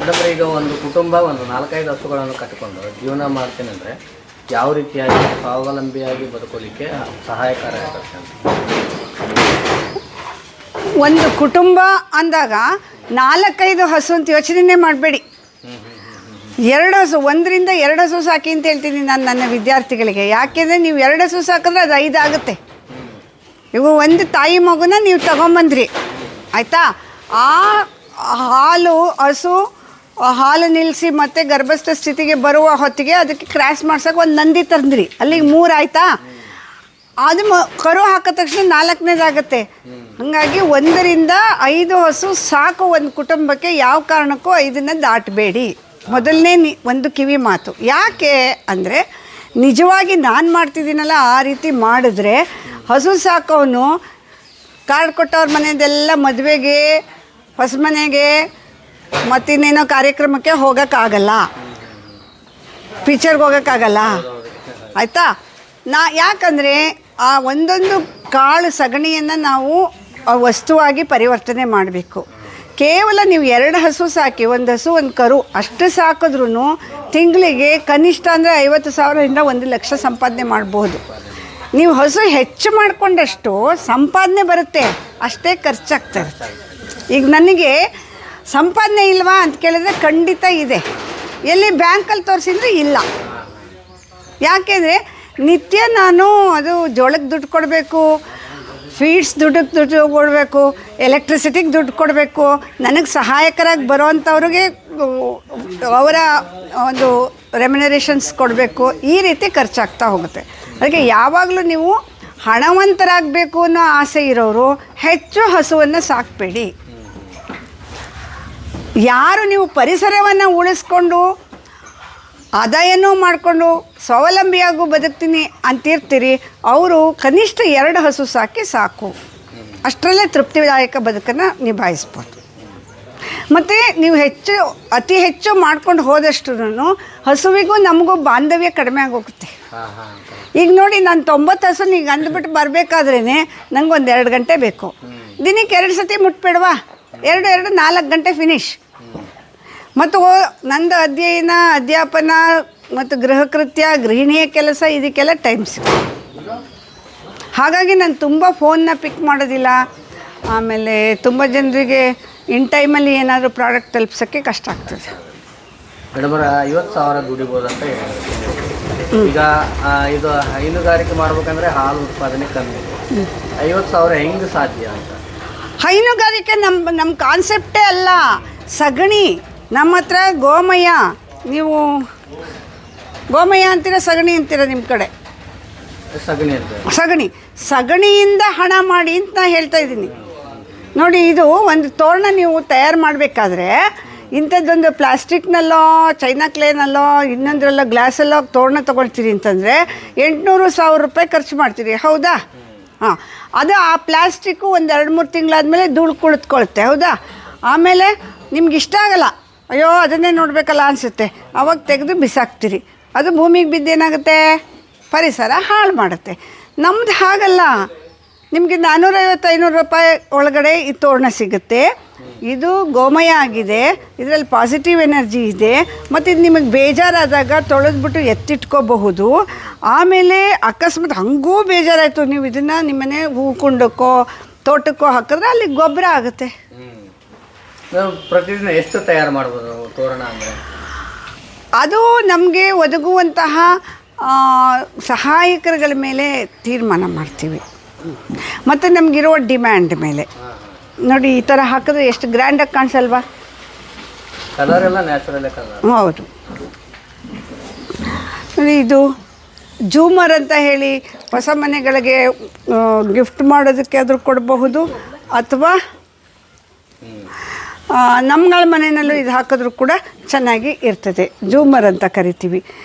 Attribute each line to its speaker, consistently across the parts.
Speaker 1: Madam ಈಗ ಒಂದು ಕುಟುಂಬ ಒಂದು 4-5 ಹಸುಗಳನ್ನು ಕಟ್ಟಿಕೊಂಡು ಜೀವನ ಮಾಡ್ತೀನಿ ಅಂದರೆ ಯಾವ ರೀತಿಯಾಗಿ ಸ್ವಾವಲಂಬಿಯಾಗಿ ಬದುಕೋಲಿಕ್ಕೆ ಸಹಾಯಕಾರಿ ಆಗುತ್ತೆ ಅಂತ?
Speaker 2: ಒಂದು ಕುಟುಂಬ ಅಂದಾಗ 4-5 ಹಸು ಅಂತ ಯೋಚನೆ ಮಾಡಬೇಡಿ. 2 ಹಸು, 1ರಿಂದ 2 ಹಸು ಸಾಕಿ ಅಂತ ಹೇಳ್ತೀನಿ ನಾನು ನನ್ನ ವಿದ್ಯಾರ್ಥಿಗಳಿಗೆ. ಯಾಕೆಂದರೆ ನೀವು 2 ಹಸು ಸಾಕಿದ್ರೆ ಅದು 5 ಆಗುತ್ತೆ. ಇವು ಒಂದು ತಾಯಿ ಮಗುನ ನೀವು ತಗೊಂಬಂದ್ರಿ ಆಯಿತಾ, ಆ ಹಸು ಹಾಲು ನಿಲ್ಲಿಸಿ ಮತ್ತೆ ಗರ್ಭಸ್ಥ ಸ್ಥಿತಿಗೆ ಬರುವ ಹೊತ್ತಿಗೆ ಅದಕ್ಕೆ ಕ್ರಾಸ್ ಮಾಡ್ಸೋಕೆ ಒಂದು ನಂದಿ ತಂದ್ರಿ, ಅಲ್ಲಿಗೆ 3 ಆಯಿತಾ. ಅದು ಕರು ಹಾಕಿದ ತಕ್ಷಣ 4ನೇದಾಗುತ್ತೆ. ಹಾಗಾಗಿ 1ರಿಂದ 5 ಹಸು ಸಾಕು ಒಂದು ಕುಟುಂಬಕ್ಕೆ. ಯಾವ ಕಾರಣಕ್ಕೂ 5ನ್ನ ದಾಟಬೇಡಿ. ಮೊದಲನೇ ಒಂದು ಕಿವಿ ಮಾತು. ಯಾಕೆ ಅಂದರೆ ನಿಜವಾಗಿ ನಾನು ಮಾಡ್ತಿದ್ದೀನಲ್ಲ ಆ ರೀತಿ ಮಾಡಿದ್ರೆ ಹಸು ಸಾಕೋನು ಕಾರ್ಡ್ ಕೊಟ್ಟವ್ರ ಮನೆಯದೆಲ್ಲ ಮದುವೆಗೆ, ಹೊಸ ಮನೆಗೆ, ಮತ್ತಿನ್ನೇನೋ ಕಾರ್ಯಕ್ರಮಕ್ಕೆ ಹೋಗೋಕ್ಕಾಗಲ್ಲ, ಪಿಕ್ಚರ್ಗೆ ಹೋಗೋಕ್ಕಾಗಲ್ಲ ಆಯಿತಾ. ಯಾಕಂದರೆ ಆ ಒಂದೊಂದು ಕಾಳು ಸಗಣಿಯನ್ನು ನಾವು ವಸ್ತುವಾಗಿ ಪರಿವರ್ತನೆ ಮಾಡಬೇಕು. ಕೇವಲ ನೀವು 2 ಹಸು ಸಾಕಿ, 1 ಹಸು 1 ಕರು ಅಷ್ಟು ಸಾಕಿದ್ರೂ ತಿಂಗಳಿಗೆ ಕನಿಷ್ಠ ಅಂದರೆ 50,000ರಿಂದ 1 ಲಕ್ಷ ಸಂಪಾದನೆ ಮಾಡ್ಬೋದು. ನೀವು ಹಸು ಹೆಚ್ಚು ಮಾಡಿಕೊಂಡಷ್ಟು ಸಂಪಾದನೆ ಬರುತ್ತೆ, ಅಷ್ಟೇ ಖರ್ಚಾಗ್ತದೆ. ಈಗ ನನಗೆ ಸಂಪಾದನೆ ಇಲ್ವಾ ಅಂತ ಕೇಳಿದ್ರೆ ಖಂಡಿತ ಇದೆ. ಎಲ್ಲಿ ಬ್ಯಾಂಕಲ್ಲಿ ತೋರಿಸಿದ್ರೆ ಇಲ್ಲ. ಯಾಕೆಂದರೆ ನಿತ್ಯ ನಾನು ಅದು ಜೋಳಕ್ಕೆ ದುಡ್ಡು ಕೊಡಬೇಕು, ಫೀಡ್ಸ್ ದುಡ್ಡು ಕೊಡಬೇಕು, ಎಲೆಕ್ಟ್ರಿಸಿಟಿಗೆ ದುಡ್ಡು ಕೊಡಬೇಕು, ನನಗೆ ಸಹಾಯಕರಾಗಿ ಬರೋವಂಥವ್ರಿಗೆ ಅವರ ಒಂದು ರೆಮ್ಯುನರೇಷನ್ಸ್ ಕೊಡಬೇಕು. ಈ ರೀತಿ ಖರ್ಚಾಗ್ತಾ ಹೋಗುತ್ತೆ. ಅದಕ್ಕೆ ಯಾವಾಗಲೂ ನೀವು ಹಣವಂತರಾಗಬೇಕು ಅನ್ನೋ ಆಸೆ ಇರೋರು ಹೆಚ್ಚು ಹಸುವನ್ನು ಸಾಕಬೇಡಿ. ಯಾರು ನೀವು ಪರಿಸರವನ್ನು ಉಳಿಸ್ಕೊಂಡು ಆದಾಯನೂ ಮಾಡಿಕೊಂಡು ಸ್ವಾವಲಂಬಿಯಾಗೂ ಬದುಕ್ತೀನಿ ಅಂತಿರ್ತೀರಿ, ಅವರು ಕನಿಷ್ಠ 2 ಹಸು ಸಾಕಿ ಸಾಕು. ಅಷ್ಟರಲ್ಲೇ ತೃಪ್ತಿದಾಯಕ ಬದುಕನ್ನು ನಿಭಾಯಿಸ್ಬೋದು. ಮತ್ತು ನೀವು ಅತಿ ಹೆಚ್ಚು ಮಾಡ್ಕೊಂಡು ಹೋದಷ್ಟು ಹಸುವಿಗೂ ನಮಗೂ ಬಾಂಧವ್ಯ ಕಡಿಮೆ ಆಗೋಗುತ್ತೆ. ಈಗ ನೋಡಿ, ನಾನು 90 ಹಸು ಈಗ ಅಂದ್ಬಿಟ್ಟು ಬರಬೇಕಾದ್ರೇ ನನಗೊಂದು 2 ಗಂಟೆ ಬೇಕು. ದಿನಕ್ಕೆ 2 ಸತಿ ಮುಟ್ಬೇಡವಾ? 2 4 ಗಂಟೆ ಫಿನಿಶ್. ಮತ್ತು ನಂದು ಅಧ್ಯಾಪನ ಮತ್ತು ಗೃಹಕೃತ್ಯ, ಗೃಹಿಣಿಯ ಕೆಲಸ, ಇದಕ್ಕೆಲ್ಲ ಟೈಮ್ ಸಿಗುತ್ತೆ. ಹಾಗಾಗಿ ನಾನು ತುಂಬ ಫೋನ್ನ ಪಿಕ್ ಮಾಡೋದಿಲ್ಲ. ಆಮೇಲೆ ತುಂಬ ಜನರಿಗೆ ಇನ್ ಟೈಮಲ್ಲಿ ಏನಾದರೂ ಪ್ರಾಡಕ್ಟ್ ತಲುಪ್ಸೋಕ್ಕೆ ಕಷ್ಟ ಆಗ್ತದೆ.
Speaker 1: ಮೇಡಮ್ 50,000 ದುಡಿಬೋದು ಅಂತ ಈಗ ಇದು ಹೈನುಗಾರಿಕೆ ಮಾಡ್ಬೇಕಂದ್ರೆ ಹಾಲು ಉತ್ಪಾದನೆ ಕಮ್ಮಿ, 50,000 ಹೆಂಗೆ ಸಾಧ್ಯ ಅಂತ?
Speaker 2: ಹೈನುಗಾರಿಕೆ ನಮ್ಮ ಕಾನ್ಸೆಪ್ಟೇ ಅಲ್ಲ. ಸಗಣಿ ನಮ್ಮ ಹತ್ರ ಗೋಮಯ, ನೀವು ಗೋಮಯ ಅಂತೀರ, ಸಗಣಿ ಅಂತೀರ ನಿಮ್ಮ ಕಡೆ? ಸಗಣಿಯಿಂದ ಹಣ ಮಾಡಿ ಅಂತ ನಾನು ಹೇಳ್ತಾ ಇದ್ದೀನಿ. ನೋಡಿ, ಇದು ಒಂದು ತೋರಣ ನೀವು ತಯಾರು ಮಾಡಬೇಕಾದ್ರೆ ಇಂಥದ್ದೊಂದು ಪ್ಲಾಸ್ಟಿಕ್ನಲ್ಲೋ ಚೈನಾ ಕ್ಲೇನಲ್ಲೋ ಇನ್ನೊಂದರಲ್ಲೋ ಗ್ಲಾಸಲ್ಲೋ ತೋರಣ ತೊಗೊಳ್ತೀರಿ ಅಂತಂದರೆ 800-1,000 ರೂಪಾಯಿ ಖರ್ಚು ಮಾಡ್ತೀರಿ, ಹೌದಾ? ಹಾಂ, ಅದು ಆ ಪ್ಲಾಸ್ಟಿಕ್ಕು ಒಂದು 2-3 ತಿಂಗಳಾದಮೇಲೆ ಧೂಳು ಕುಳಿತುಕೊಳುತ್ತೆ, ಹೌದಾ? ಆಮೇಲೆ ನಿಮ್ಗೆ ಇಷ್ಟ ಆಗಲ್ಲ, ಅಯ್ಯೋ ಅದನ್ನೇ ನೋಡಬೇಕಲ್ಲ ಅನಿಸುತ್ತೆ, ಅವಾಗ ತೆಗೆದು ಬಿಸಾಕ್ತೀರಿ. ಅದು ಭೂಮಿಗೆ ಬಿದ್ದೇನಾಗುತ್ತೆ? ಪರಿಸರ ಹಾಳು ಮಾಡುತ್ತೆ. ನಮ್ಮದು ಹಾಗಲ್ಲ. ನಿಮಗೆ 450-500 ರೂಪಾಯಿ ಒಳಗಡೆ ಈ ತೋರಣ ಸಿಗುತ್ತೆ. ಇದು ಗೋಮಯ ಆಗಿದೆ, ಇದರಲ್ಲಿ ಪಾಸಿಟಿವ್ ಎನರ್ಜಿ ಇದೆ. ಮತ್ತು ಇದು ನಿಮಗೆ ಬೇಜಾರಾದಾಗ ತೊಳೆದ್ಬಿಟ್ಟು ಎತ್ತಿಟ್ಕೋಬಹುದು. ಆಮೇಲೆ ಅಕಸ್ಮಾತ್ ಹಂಗೂ ಬೇಜಾರಾಯಿತು, ನೀವು ಇದನ್ನು ನಿಮ್ಮನೆ ಹೂಕುಂಡಕ್ಕೋ ತೋಟಕ್ಕೋ ಹಾಕಿದ್ರೆ ಅಲ್ಲಿ ಗೊಬ್ಬರ ಆಗುತ್ತೆ.
Speaker 1: ಪ್ರತಿದಿನ ಎಷ್ಟು ತಯಾರು ಮಾಡ್ಬೋದು ತೋರಣ ಅಂದರೆ?
Speaker 2: ಅದು ನಮಗೆ ಒದಗುವಂತಹ ಸಹಾಯಕರುಗಳ ಮೇಲೆ ತೀರ್ಮಾನ ಮಾಡ್ತೀವಿ, ಮತ್ತು ನಮಗಿರೋ ಡಿಮ್ಯಾಂಡ್ ಮೇಲೆ. ನೋಡಿ, ಈ ಥರ ಹಾಕಿದ್ರೆ ಎಷ್ಟು ಗ್ರ್ಯಾಂಡಾಗಿ ಕಾಣಿಸಲ್ವಾ?
Speaker 1: ಕಲರ್ ಎಲ್ಲ ನ್ಯಾಚುರಲ್ ಕಲರ್.
Speaker 2: ಹೌದು. ಇದು ಜೂಮರ್ ಅಂತ ಹೇಳಿ ಹೊಸ ಮನೆಗಳಿಗೆ ಗಿಫ್ಟ್ ಮಾಡೋದಕ್ಕೆ ಆದರೂ ಕೊಡಬಹುದು, ಅಥವಾ ನಮ್ಮಗಳ ಮನೆಯಲ್ಲೂ ಇದು ಹಾಕಿದ್ರೂ ಕೂಡ ಚೆನ್ನಾಗಿ ಇರ್ತದೆ. ಜೂಮರ್ ಅಂತ ಕರಿತೀವಿ.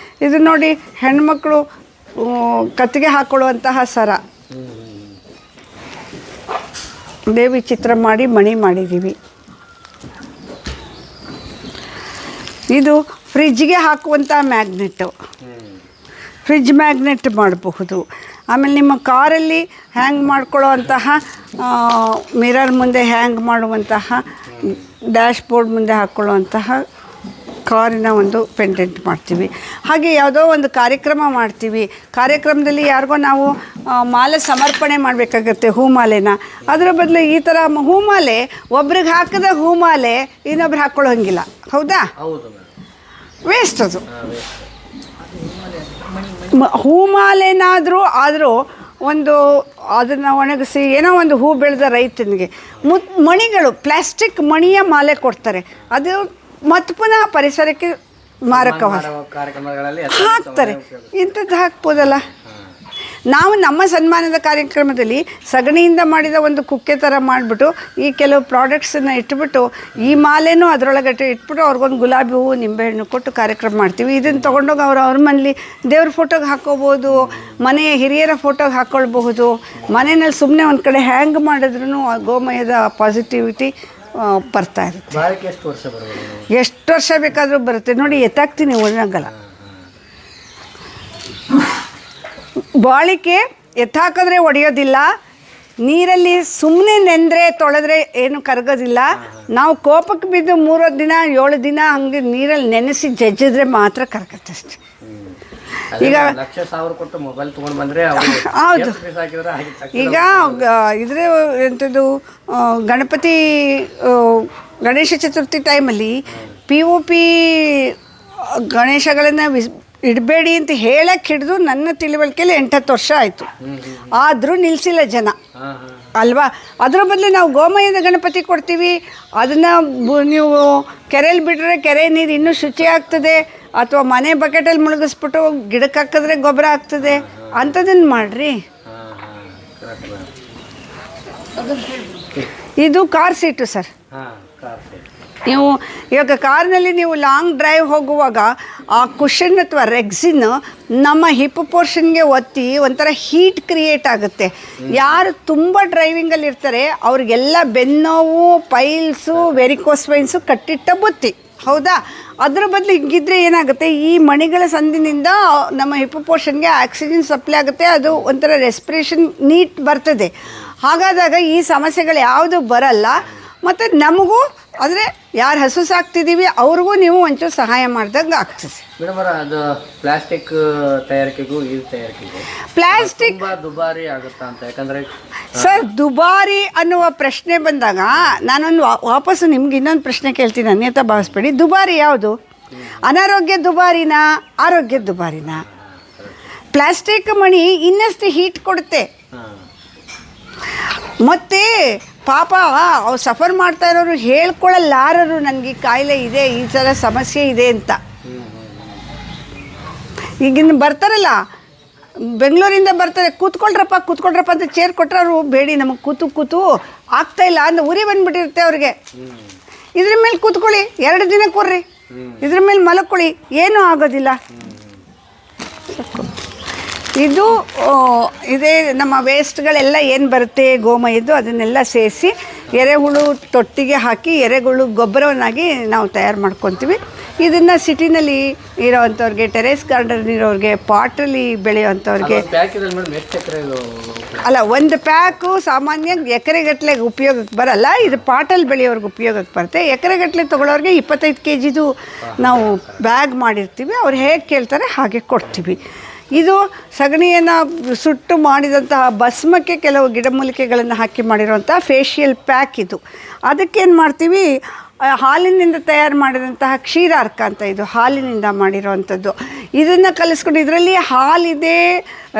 Speaker 2: ಇದು ನೋಡಿ, ಹೆಣ್ಮಕ್ಳು ಕತ್ತಿಗೆ ಹಾಕೊಳ್ಳುವಂತಹ ಸರ, ದೇವಿ ಚಿತ್ರ ಮಾಡಿ ಮಣಿ ಮಾಡಿದ್ದೀವಿ. ಇದು ಫ್ರಿಜ್ಗೆ ಹಾಕುವಂಥ ಮ್ಯಾಗ್ನೆಟ್ಟು, ಫ್ರಿಜ್ ಮ್ಯಾಗ್ನೆಟ್ ಮಾಡಬಹುದು. ಆಮೇಲೆ ನಿಮ್ಮ ಕಾರಲ್ಲಿ ಹ್ಯಾಂಗ್ ಮಾಡ್ಕೊಳ್ಳೋ ಅಂತಹ ಮಿರರ್ ಮುಂದೆ ಹ್ಯಾಂಗ್ ಮಾಡುವಂತಹ, ಡ್ಯಾಶ್ ಬೋರ್ಡ್ ಮುಂದೆ ಹಾಕ್ಕೊಳ್ಳುವಂತಹ ಕಾರಿನ ಒಂದು ಪೆಂಡೆಂಟ್ ಮಾಡ್ತೀವಿ. ಹಾಗೆ ಯಾವುದೋ ಒಂದು ಕಾರ್ಯಕ್ರಮ ಮಾಡ್ತೀವಿ, ಕಾರ್ಯಕ್ರಮದಲ್ಲಿ ಯಾರಿಗೋ ನಾವು ಮಾಲೆ ಸಮರ್ಪಣೆ ಮಾಡಬೇಕಾಗತ್ತೆ, ಹೂಮಾಲೆನ. ಅದರ ಬದಲು ಈ ಥರ ಹೂಮಾಲೆ ಒಬ್ರಿಗೆ ಹಾಕಿದ ಹೂಮಾಲೆ ಇನ್ನೊಬ್ರು ಹಾಕ್ಕೊಳ್ಳೋಂಗಿಲ್ಲ, ಹೌದಾ? ವೇಸ್ಟ್ ಅದು. ಹೂಮಾಲೆನಾದರೂ ಒಂದು ಅದನ್ನು ಒಣಗಿಸಿ ಏನೋ ಒಂದು ಹೂ ಬೆಳೆದ ರೈತನಿಗೆ ಮಣಿಗಳು, ಪ್ಲಾಸ್ಟಿಕ್ ಮಣಿಯ ಮಾಲೆ ಕೊಡ್ತಾರೆ, ಅದು ಮತ್ತೆ ಪುನಃ ಪರಿಸರಕ್ಕೆ ಮಾರಕವಾದ ಹಾಕ್ತಾರೆ. ಇಂಥದ್ದು ಹಾಕ್ಬೋದಲ್ಲ. ನಾವು ನಮ್ಮ ಸನ್ಮಾನದ ಕಾರ್ಯಕ್ರಮದಲ್ಲಿ ಸಗಣಿಯಿಂದ ಮಾಡಿದ ಒಂದು ಕುಕ್ಕೆ ಥರ ಮಾಡಿಬಿಟ್ಟು ಈ ಕೆಲವು ಪ್ರಾಡಕ್ಟ್ಸನ್ನು ಇಟ್ಬಿಟ್ಟು ಈ ಮಾಲೆನೂ ಅದರೊಳಗಡೆ ಇಟ್ಬಿಟ್ಟು ಅವ್ರಿಗೊಂದು ಗುಲಾಬಿ ಹೂವು ನಿಂಬೆಹಣ್ಣು ಕೊಟ್ಟು ಕಾರ್ಯಕ್ರಮ ಮಾಡ್ತೀವಿ. ಇದನ್ನು ತೊಗೊಂಡೋಗಿ ಅವ್ರ ಮನೇಲಿ ದೇವ್ರ ಫೋಟೋಗೆ ಹಾಕ್ಕೋಬೋದು, ಮನೆಯ ಹಿರಿಯರ ಫೋಟೋಗೆ ಹಾಕ್ಕೊಳ್ಬಹುದು. ಮನೆಯಲ್ಲಿ ಸುಮ್ಮನೆ ಒಂದು ಕಡೆ ಹ್ಯಾಂಗ್ ಮಾಡಿದ್ರೂ ಆ ಗೋಮಯದ ಪಾಸಿಟಿವಿಟಿ ಬರ್ತಾ ಇರುತ್ತೆ. ಎಷ್ಟು ವರ್ಷ ಬೇಕಾದರೂ ಬರುತ್ತೆ. ನೋಡಿ, ಎತ್ತಾಕ್ತೀನಿ, ಒಣಗಲ್ಲ. ಬಾಳಿಕೆ ಎತ್ತಾಕಿದ್ರೆ ಒಡೆಯೋದಿಲ್ಲ, ನೀರಲ್ಲಿ ಸುಮ್ಮನೆ ನೆಂದರೆ ತೊಳೆದ್ರೆ ಏನು ಕರಗೋದಿಲ್ಲ. ನಾವು ಕೋಪಕ್ಕೆ ಬಿದ್ದು 3 ದಿನ 7 ದಿನ ಹಂಗೆ ನೀರಲ್ಲಿ ನೆನೆಸಿ ಜಜ್ಜಿದ್ರೆ ಮಾತ್ರ ಕರಗತ್ತೆ ಅಷ್ಟೆ. ಈಗ ಹೌದು, ಈಗ ಇದ್ರ ಎಂಥದ್ದು ಗಣೇಶ ಚತುರ್ಥಿ ಟೈಮಲ್ಲಿ POP ಗಣೇಶಗಳನ್ನು ಇಡಬೇಡಿ ಅಂತ ಹೇಳಕ್ಕೆ ಹಿಡಿದು ನನ್ನ ತಿಳುವಳಿಕೆಯಲ್ಲಿ 8-10 ವರ್ಷ ಆಯಿತು. ಆದರೂ ನಿಲ್ಲಿಸಿಲ್ಲ ಜನ ಅಲ್ವಾ. ಅದರ ಬದಲು ನಾವು ಗೋಮಯದ ಗಣಪತಿ ಕೊಡ್ತೀವಿ. ಅದನ್ನು ನೀವು ಕೆರೆಯಲ್ಲಿ ಬಿಟ್ಟರೆ ಕೆರೆ ನೀರು ಇನ್ನೂ ಶುಚಿ ಆಗ್ತದೆ, ಅಥವಾ ಮನೆ ಬಕೆಟಲ್ಲಿ ಮುಳುಗಿಸ್ಬಿಟ್ಟು ಗಿಡಕ್ಕೆ ಹಾಕಿದ್ರೆ ಗೊಬ್ಬರ ಆಗ್ತದೆ. ಅಂಥದ್ದನ್ನು ಮಾಡಿರಿ. ಇದು ಕಾರ್ ಸೀಟು ಸರ್. ನೀವು ಇವಾಗ ಕಾರ್ನಲ್ಲಿ ನೀವು ಲಾಂಗ್ ಡ್ರೈವ್ ಹೋಗುವಾಗ ಆ ಕುಷನ್ ಅಥವಾ ರೆಕ್ಸಿನ್ ನಮ್ಮ ಹಿಪ್ ಪೋರ್ಷನ್ಗೆ ಒತ್ತಿ ಒಂಥರ ಹೀಟ್ ಕ್ರಿಯೇಟ್ ಆಗುತ್ತೆ. ಯಾರು ತುಂಬ ಡ್ರೈವಿಂಗಲ್ಲಿ ಇರ್ತಾರೆ ಅವ್ರಿಗೆಲ್ಲ ಬೆನ್ನೋವು, ಪೈಲ್ಸು, ವೆರಿಕೋಸ್ ವೈನ್ಸು ಕಟ್ಟಿಟ್ಟ ಬುತ್ತಿ, ಹೌದಾ? ಅದರ ಬದಲು ಹಿಂಗಿದ್ರೆ ಏನಾಗುತ್ತೆ, ಈ ಮಣಿಗಳ ಸಂದಿನಿಂದ ನಮ್ಮ ಹಿಪ್ ಪೋರ್ಷನ್ಗೆ ಆಕ್ಸಿಜನ್ ಸಪ್ಲೈ ಆಗುತ್ತೆ, ಅದು ಒಂಥರ ರೆಸ್ಪಿರೇಷನ್ ನೀಟ್ ಬರ್ತದೆ. ಹಾಗಾದಾಗ ಈ ಸಮಸ್ಯೆಗಳು ಯಾವುದು ಬರಲ್ಲ. ಮತ್ತು ನಮಗೂ ಆದರೆ ಯಾರು ಹಸು ಸಾಕ್ತಿದ್ದೀವಿ ಅವ್ರಿಗೂ ನೀವು ಒಂಚೂರು ಸಹಾಯ ಮಾಡಿದಂಗೆ ಆಗ್ತದೆ.
Speaker 1: ಅದು ಪ್ಲಾಸ್ಟಿಕ್ ತಯಾರಿಕೆಗೂ ಇದು ತಯಾರಿಕೆಗೂ
Speaker 2: ಪ್ಲಾಸ್ಟಿಕ್
Speaker 1: ದುಬಾರಿ ಆಗುತ್ತಾ ಅಂತ? ಯಾಕಂದರೆ
Speaker 2: ಸರ್, ದುಬಾರಿ ಅನ್ನುವ ಪ್ರಶ್ನೆ ಬಂದಾಗ ನಾನೊಂದು ವಾಪಸ್ಸು ನಿಮ್ಗೆ ಇನ್ನೊಂದು ಪ್ರಶ್ನೆ ಕೇಳ್ತೀನಿ, ಅನ್ಯತಾ ಭಾವಿಸ್ಬೇಡಿ. ದುಬಾರಿ ಯಾವುದು? ಅನಾರೋಗ್ಯ ದುಬಾರಿನಾ, ಆರೋಗ್ಯ ದುಬಾರಿನಾ? ಪ್ಲಾಸ್ಟಿಕ್ ಮಣಿ ಇನ್ನಷ್ಟು ಹೀಟ್ ಕೊಡುತ್ತೆ. ಮತ್ತು ಪಾಪ ಅವ್ರು ಸಫರ್ ಮಾಡ್ತಾ ಇರೋರು ಹೇಳ್ಕೊಳ್ಳಲಾರರು, ನನಗೆ ಕಾಯಿಲೆ ಇದೆ, ಈ ಥರ ಸಮಸ್ಯೆ ಇದೆ ಅಂತ. ಈಗಿನ ಬರ್ತಾರಲ್ಲ, ಬೆಂಗಳೂರಿಂದ ಬರ್ತಾರೆ, ಕೂತ್ಕೊಳ್ರಪ್ಪ ಅಂತ ಚೇರ್ ಕೊಟ್ಟರೆ ಅವರು ಬೇಡಿ ನಮಗೆ ಕೂತು ಆಗ್ತಾಯಿಲ್ಲ ಅಂತ ಉರಿ ಬಂದುಬಿಟ್ಟಿರುತ್ತೆ ಅವ್ರಿಗೆ. ಇದ್ರ ಮೇಲೆ ಕೂತ್ಕೊಳ್ಳಿ, 2 ದಿನ ಕೊಡ್ರಿ, ಇದ್ರ ಮೇಲೆ ಮಲಕ್ಕೊಳ್ಳಿ, ಏನೂ ಆಗೋದಿಲ್ಲ. ಇದು ಇದೇ ನಮ್ಮ ವೇಸ್ಟ್ಗಳೆಲ್ಲ ಏನು ಬರುತ್ತೆ ಗೋಮಯದ್ದು, ಅದನ್ನೆಲ್ಲ ಸೇರಿಸಿ ಎರೆಹುಳು ತೊಟ್ಟಿಗೆ ಹಾಕಿ ಎರೆಹುಳು ಗೊಬ್ಬರವನ್ನಾಗಿ ನಾವು ತಯಾರು ಮಾಡ್ಕೊತೀವಿ. ಇದನ್ನು ಸಿಟಿನಲ್ಲಿ ಇರೋವಂಥವ್ರಿಗೆ, ಟೆರೇಸ್ ಗಾರ್ಡನ್ ಇರೋರಿಗೆ, ಪಾಟಲ್ಲಿ ಬೆಳೆಯೋವಂಥವ್ರಿಗೆ ಅಲ್ಲ, ಒಂದು ಪ್ಯಾಕು ಸಾಮಾನ್ಯ ಎಕರೆಗಟ್ಟಲೆ ಉಪಯೋಗಕ್ಕೆ ಬರಲ್ಲ. ಇದು ಪಾಟಲ್ಲಿ ಬೆಳೆಯೋರ್ಗೆ ಉಪಯೋಗಕ್ಕೆ ಬರುತ್ತೆ. ಎಕರೆಗಟ್ಟಲೆ ತೊಗೊಳೋರಿಗೆ 25 kgದು ನಾವು ಬ್ಯಾಗ್ ಮಾಡಿರ್ತೀವಿ. ಅವ್ರು ಹೇಗೆ ಕೇಳ್ತಾರೆ ಹಾಗೆ ಕೊಡ್ತೀವಿ. ಇದು ಸಗಣಿಯನ್ನು ಸುಟ್ಟು ಮಾಡಿದಂತಹ ಭಸ್ಮಕ್ಕೆ ಕೆಲವು ಗಿಡಮೂಲಿಕೆಗಳನ್ನು ಹಾಕಿ ಮಾಡಿರುವಂಥ ಫೇಶಿಯಲ್ ಪ್ಯಾಕ್ ಇದು. ಅದಕ್ಕೇನು ಮಾಡ್ತೀವಿ, ಹಾಲಿನಿಂದ ತಯಾರು ಮಾಡಿದಂತಹ ಕ್ಷೀರಾರ್ಕ ಅಂತ, ಇದು ಹಾಲಿನಿಂದ ಮಾಡಿರೋವಂಥದ್ದು. ಇದನ್ನು ಕಲಿಸ್ಕೊಂಡು ಇದರಲ್ಲಿ ಹಾಲಿದೆ,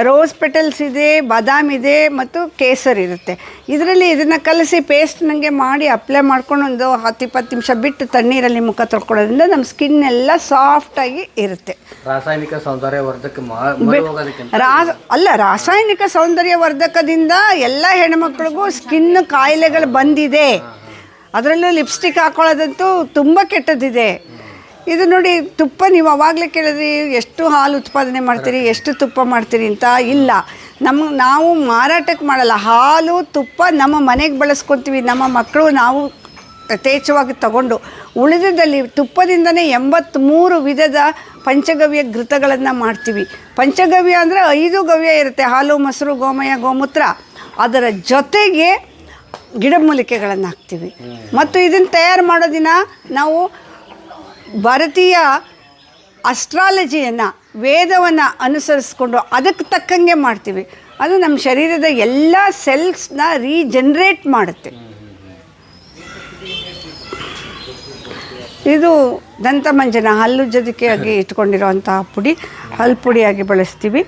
Speaker 2: ರೋಸ್ ಪೆಟಲ್ಸ್ ಇದೆ, ಬಾದಾಮ್ ಇದೆ ಮತ್ತು ಕೇಸರ್ ಇರುತ್ತೆ. ಇದರಲ್ಲಿ ಇದನ್ನು ಕಲಸಿ ಪೇಸ್ಟ್ ನನಗೆ ಮಾಡಿ ಅಪ್ಲೈ ಮಾಡ್ಕೊಂಡು ಒಂದು 10-20 ನಿಮಿಷ ಬಿಟ್ಟು ತಣ್ಣೀರಲ್ಲಿ ಮುಖ ತೊಳ್ಕೊಳ್ಳೋದ್ರಿಂದ ನಮ್ಮ ಸ್ಕಿನ್ ಎಲ್ಲ ಸಾಫ್ಟಾಗಿ ಇರುತ್ತೆ.
Speaker 1: ರಾಸಾಯನಿಕ ಸೌಂದರ್ಯವರ್ಧಕ
Speaker 2: ರಾಸಾಯನಿಕ ಸೌಂದರ್ಯವರ್ಧಕದಿಂದ ಎಲ್ಲ ಹೆಣ್ಮಕ್ಳಿಗೂ ಸ್ಕಿನ್ ಕಾಯಿಲೆಗಳು ಬಂದಿದೆ. ಅದರಲ್ಲೂ ಲಿಪ್ಸ್ಟಿಕ್ ಹಾಕೊಳ್ಳೋದಂತೂ ತುಂಬ ಕೆಟ್ಟದ್ದಿದೆ. ಇದು ನೋಡಿ, ತುಪ್ಪ ನೀವು ಅವಾಗಲೇ ಕೇಳಿದ್ರಿ ಎಷ್ಟು ಹಾಲು ಉತ್ಪಾದನೆ ಮಾಡ್ತೀರಿ, ಎಷ್ಟು ತುಪ್ಪ ಮಾಡ್ತೀರಿ ಅಂತ. ಇಲ್ಲ, ನಾವು ಮಾರಾಟಕ್ಕೆ ಮಾಡಲ್ಲ. ಹಾಲು ತುಪ್ಪ ನಮ್ಮ ಮನೆಗೆ ಬಳಸ್ಕೊತೀವಿ, ನಮ್ಮ ಮಕ್ಕಳು ನಾವು ಯಥೇಚ್ಛವಾಗಿ ತಗೊಂಡು. ಉಳಿದದಲ್ಲಿ ತುಪ್ಪದಿಂದನೇ 83 ವಿಧದ ಪಂಚಗವ್ಯ ಘೃತಗಳನ್ನು ಮಾಡ್ತೀವಿ. ಪಂಚಗವ್ಯ ಅಂದರೆ 5 ಗವ್ಯ ಇರುತ್ತೆ, ಹಾಲು, ಮೊಸರು, ಗೋಮಯ, ಗೋಮೂತ್ರ. ಅದರ ಜೊತೆಗೆ ಗಿಡಮೂಲಿಕೆಗಳನ್ನು ಹಾಕ್ತೀವಿ. ಮತ್ತು ಇದನ್ನು ತಯಾರು ಮಾಡೋ ದಿನ ನಾವು ಭಾರತೀಯ ಅಸ್ಟ್ರಾಲಜಿಯನ್ನು, ವೇದವನ್ನು ಅನುಸರಿಸ್ಕೊಂಡು ಅದಕ್ಕೆ ತಕ್ಕಂಗೆ ಮಾಡ್ತೀವಿ. ಅದು ನಮ್ಮ ಶರೀರದ ಎಲ್ಲ ಸೆಲ್ಸ್ನ ರೀಜನ್ರೇಟ್ ಮಾಡುತ್ತೆ. ಇದು ದಂತಮಂಜನ, ಹಲ್ಲುಜ್ಜೋದಕ್ಕೆ ಆಗಿ ಇಟ್ಕೊಂಡಿರೋವಂಥ ಪುಡಿ, ಹಲ್ಲು ಪುಡಿಯಾಗಿ ಬಳಸ್ತೀವಿ.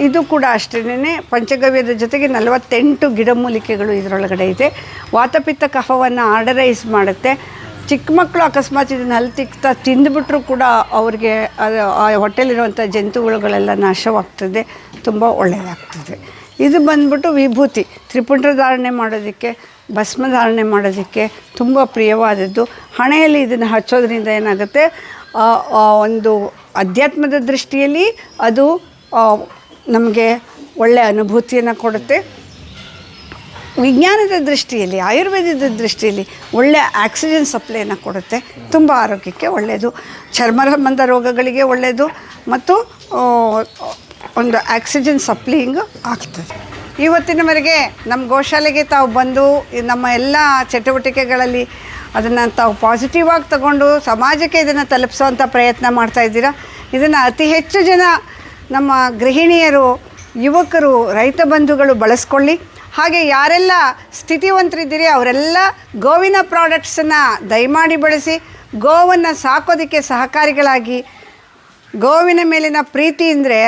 Speaker 2: ಇದು ಕೂಡ ಅಷ್ಟೇ, ಪಂಚಗವ್ಯದ ಜೊತೆಗೆ 48 ಗಿಡಮೂಲಿಕೆಗಳು ಇದರೊಳಗಡೆ ಇದೆ. ವಾತಪಿತ್ತ ಕಫವನ್ನು ಆರ್ಡರೈಸ್ ಮಾಡುತ್ತೆ. ಚಿಕ್ಕ ಮಕ್ಕಳು ಅಕಸ್ಮಾತ್ ಇದನ್ನು ಹಲ್ಲು ತಿಂದುಬಿಟ್ರೂ ಕೂಡ ಅವ್ರಿಗೆ ಅದು ಆ ಹೊಟ್ಟೆಲಿರುವಂಥ ಜಂತುಗಳೆಲ್ಲ ನಾಶವಾಗ್ತದೆ, ತುಂಬ ಒಳ್ಳೆಯದಾಗ್ತದೆ. ಇದು ಬಂದ್ಬಿಟ್ಟು ವಿಭೂತಿ, ತ್ರಿಪುಂಡ್ರ ಧಾರಣೆ ಮಾಡೋದಕ್ಕೆ, ಭಸ್ಮ ಧಾರಣೆ ಮಾಡೋದಕ್ಕೆ ತುಂಬ ಪ್ರಿಯವಾದದ್ದು. ಹಣೆಯಲ್ಲಿ ಇದನ್ನು ಹಚ್ಚೋದ್ರಿಂದ ಏನಾಗುತ್ತೆ, ಒಂದು ಅಧ್ಯಾತ್ಮದ ದೃಷ್ಟಿಯಲ್ಲಿ ಅದು ನಮಗೆ ಒಳ್ಳೆಯ ಅನುಭೂತಿಯನ್ನು ಕೊಡುತ್ತೆ. ವಿಜ್ಞಾನದ ದೃಷ್ಟಿಯಲ್ಲಿ, ಆಯುರ್ವೇದದ ದೃಷ್ಟಿಯಲ್ಲಿ ಒಳ್ಳೆಯ ಆಕ್ಸಿಜನ್ ಸಪ್ಲೈಯನ್ನು ಕೊಡುತ್ತೆ. ತುಂಬ ಆರೋಗ್ಯಕ್ಕೆ ಒಳ್ಳೆಯದು, ಚರ್ಮ ಸಂಬಂಧ ರೋಗಗಳಿಗೆ ಒಳ್ಳೆಯದು, ಮತ್ತು ಒಂದು ಆಕ್ಸಿಜನ್ ಸಪ್ಲೈಯಿಂಗ್ ಆಗ್ತದೆ. ಇವತ್ತಿನವರೆಗೆ ನಮ್ಮ ಗೋಶಾಲೆಗೆ ತಾವು ಬಂದು ನಮ್ಮ ಎಲ್ಲ ಚಟುವಟಿಕೆಗಳಲ್ಲಿ ಅದನ್ನು ತಾವು ಪಾಸಿಟಿವ್ ಆಗಿ ತಗೊಂಡು ಸಮಾಜಕ್ಕೆ ಇದನ್ನು ತಲುಪಿಸೋವಂಥ ಪ್ರಯತ್ನ ಮಾಡ್ತಾಯಿದ್ದೀರಾ. ಇದನ್ನು ಅತಿ ಹೆಚ್ಚು ಜನ ನಮ್ಮ ಗೃಹಿಣಿಯರು, ಯುವಕರು, ರೈತ ಬಂಧುಗಳು ಬಳಸ್ಕೊಳ್ಳಿ. ಹಾಗೆ ಯಾರೆಲ್ಲ ಸ್ಥಿತಿವಂತರಿದ್ದೀರಿ ಅವರೆಲ್ಲ ಗೋವಿನ ಪ್ರಾಡಕ್ಟ್ಸನ್ನು ದಯಮಾಡಿ ಬಳಸಿ ಗೋವನ್ನು ಸಾಕೋದಕ್ಕೆ ಸಹಕಾರಿಗಳಾಗಿ. ಗೋವಿನ ಮೇಲಿನ ಪ್ರೀತಿ ಅಂದರೆ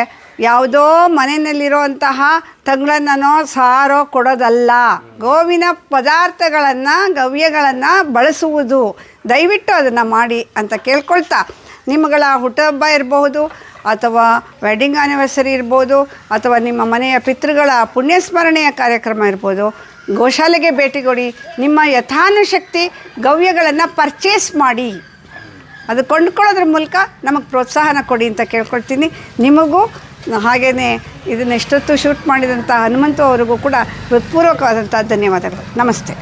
Speaker 2: ಯಾವುದೋ ಮನೆಯಲ್ಲಿರೋಂತಹ ತಂಗಳನ್ನೋ ಸಾರೋ ಕೊಡೋದಲ್ಲ, ಗೋವಿನ ಪದಾರ್ಥಗಳನ್ನು, ಗವ್ಯಗಳನ್ನು ಬಳಸುವುದು. ದಯವಿಟ್ಟು ಅದನ್ನು ಮಾಡಿ ಅಂತ ಕೇಳ್ಕೊಳ್ತಾ, ನಿಮ್ಮಗಳ ಹುಟ್ಟುಹಬ್ಬ ಇರಬಹುದು, ಅಥವಾ ವೆಡ್ಡಿಂಗ್ ಆ್ಯನಿವರ್ಸರಿ ಇರ್ಬೋದು, ಅಥವಾ ನಿಮ್ಮ ಮನೆಯ ಪಿತೃಗಳ ಪುಣ್ಯಸ್ಮರಣೆಯ ಕಾರ್ಯಕ್ರಮ ಇರ್ಬೋದು, ಗೋಶಾಲೆಗೆ ಭೇಟಿ ಕೊಡಿ. ನಿಮ್ಮ ಯಥಾನುಶಕ್ತಿ ಗವ್ಯಗಳನ್ನು ಪರ್ಚೇಸ್ ಮಾಡಿ, ಅದು ಕೊಂಡ್ಕೊಳ್ಳೋದ್ರ ಮೂಲಕ ನಮಗೆ ಪ್ರೋತ್ಸಾಹನ ಕೊಡಿ ಅಂತ ಕೇಳ್ಕೊಳ್ತೀನಿ. ನಿಮಗೂ ಹಾಗೆಯೇ ಇದನ್ನೆಷ್ಟೊತ್ತು ಶೂಟ್ ಮಾಡಿದಂಥ ಹನುಮಂತು ಅವರಿಗೂ ಕೂಡ ಹೃತ್ಪೂರ್ವಕವಾದಂಥ ಧನ್ಯವಾದಗಳು. ನಮಸ್ತೆ.